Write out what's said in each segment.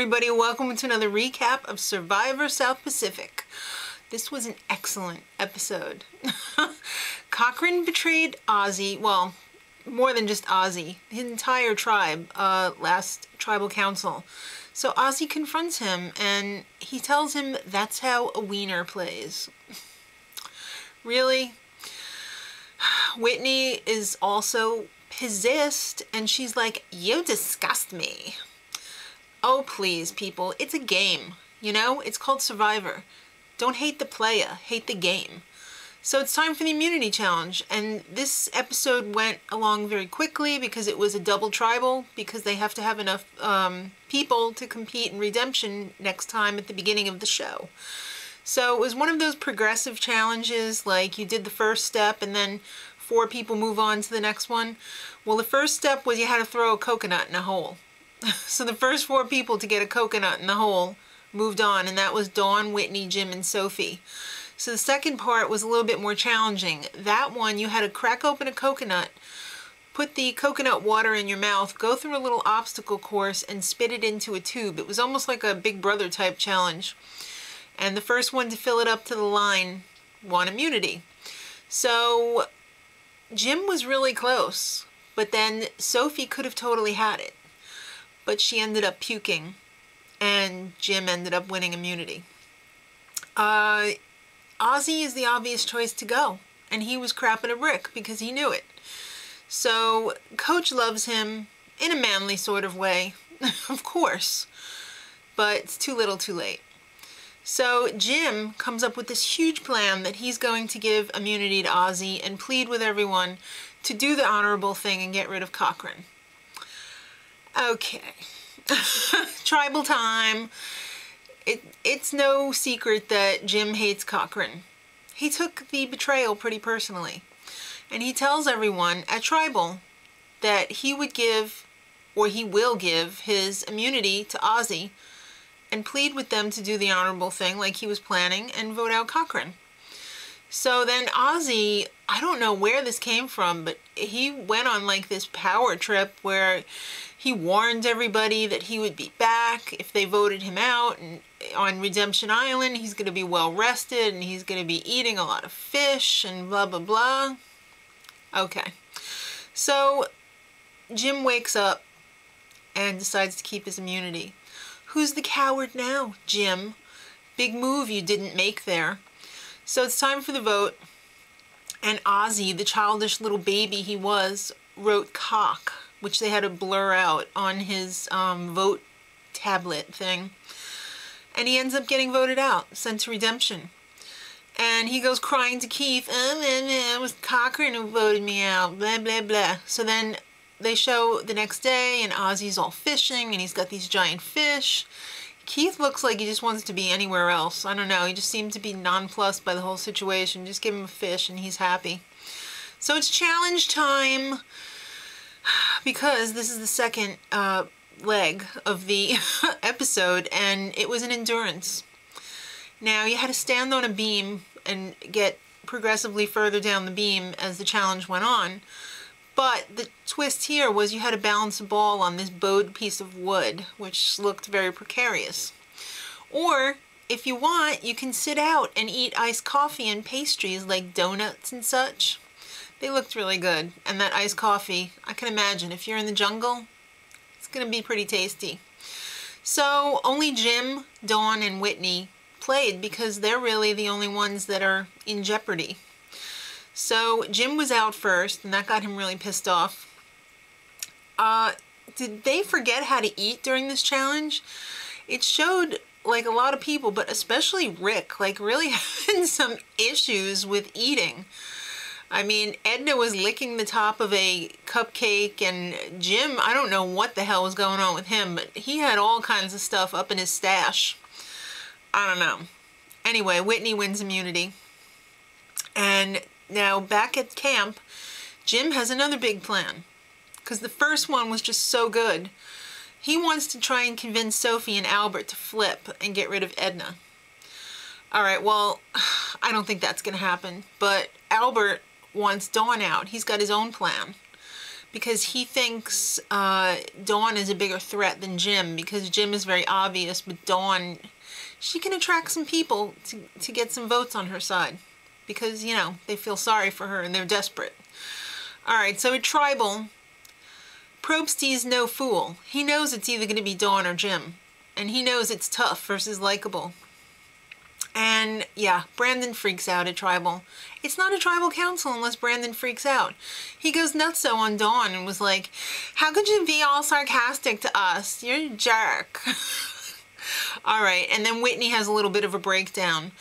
everybody, welcome to another recap of Survivor South Pacific. This was an excellent episode. Cochran betrayed Ozzy, well, more than just Ozzy, his entire tribe, last tribal council. So Ozzy confronts him and he tells him that's how a wiener plays. Really? Whitney is also pissed and she's like, "You disgust me." Oh, please, people. It's a game. You know? It's called Survivor. Don't hate the playa. Hate the game. So it's time for the immunity challenge. And this episode went along very quickly because it was a double tribal, because they have to have enough people to compete in redemption next time at the beginning of the show. So it was one of those progressive challenges, like you did the first step and then 4 people move on to the next one. Well, the first step was you had to throw a coconut in a hole. So the first 4 people to get a coconut in the hole moved on, and that was Dawn, Whitney, Jim, and Sophie. So the second part was a little bit more challenging. That one, you had to crack open a coconut, put the coconut water in your mouth, go through a little obstacle course, and spit it into a tube. It was almost like a Big Brother type challenge. And the first one to fill it up to the line won immunity. So Jim was really close, but then Sophie could have totally had it. But she ended up puking, and Jim ended up winning immunity. Ozzy is the obvious choice to go, and he was crapping a brick because he knew it. So Coach loves him in a manly sort of way, of course, but it's too little too late. So Jim comes up with this huge plan that he's going to give immunity to Ozzy and plead with everyone to do the honorable thing and get rid of Cochran. Okay, tribal time. It's no secret that Jim hates Cochran. He took the betrayal pretty personally. And he tells everyone at tribal that he would give, or he will give, his immunity to Ozzy and plead with them to do the honorable thing like he was planning and vote out Cochran. So then Ozzy, I don't know where this came from, but he went on like this power trip where he warned everybody that he would be back if they voted him out, and on Redemption Island he's going to be well rested and he's going to be eating a lot of fish and blah blah blah. Okay, so Jim wakes up and decides to keep his immunity. Who's the coward now? Jim. Big move you didn't make there. So it's time for the vote, and Ozzy, the childish little baby he was, wrote cock, which they had to blur out on his vote tablet thing. And he ends up getting voted out, sent to redemption. And he goes crying to Keith, it was Cochran who voted me out, blah, blah, blah. So then they show the next day, and Ozzy's all fishing, and he's got these giant fish. Keith looks like he just wants to be anywhere else. I don't know, he just seemed to be nonplussed by the whole situation. Just give him a fish and he's happy. So it's challenge time, because this is the second leg of the episode, and it was an endurance. Now you had to stand on a beam and get progressively further down the beam as the challenge went on, but the twist here was you had to balance a ball on this bowed piece of wood, which looked very precarious. Or if you want, you can sit out and eat iced coffee and pastries like donuts and such. They looked really good, and that iced coffee, I can imagine if you're in the jungle, it's gonna be pretty tasty. So only Jim, Dawn, and Whitney played because they're really the only ones that are in jeopardy. So Jim was out first, and that got him really pissed off. Did they forget how to eat during this challenge? It showed like a lot of people, but especially Rick, like really having some issues with eating. I mean, Edna was licking the top of a cupcake, and Jim, I don't know what the hell was going on with him, but he had all kinds of stuff up in his stash. I don't know. Anyway, Whitney wins immunity. And now back at camp, Jim has another big plan, because the first one was just so good. He wants to try and convince Sophie and Albert to flip and get rid of Edna. Alright, well, I don't think that's going to happen, but Albert wants Dawn out. He's got his own plan. because he thinks Dawn is a bigger threat than Jim, because Jim is very obvious, but Dawn, she can attract some people to get some votes on her side, because, you know, they feel sorry for her and they're desperate. All right, so at Tribal, Probsty's no fool. He knows it's either going to be Dawn or Jim, and he knows it's tough versus likable. And yeah, Brandon freaks out at Tribal. It's not a Tribal council unless Brandon freaks out. He goes nutso on Dawn and was like, how could you be all sarcastic to us? You're a jerk. All right, and then Whitney has a little bit of a breakdown.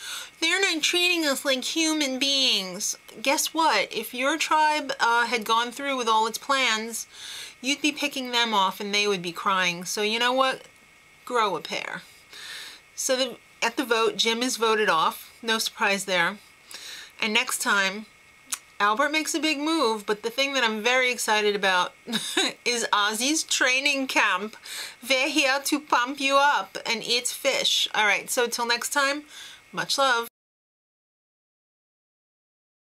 They're not treating us like human beings. Guess what? If your tribe had gone through with all its plans, you'd be picking them off and they would be crying. So you know what? Grow a pair. So at the vote, Jim is voted off. No surprise there. And next time, Albert makes a big move, but the thing that I'm very excited about is Ozzy's training camp. We're here to pump you up and eat fish. All right, so till next time, much love.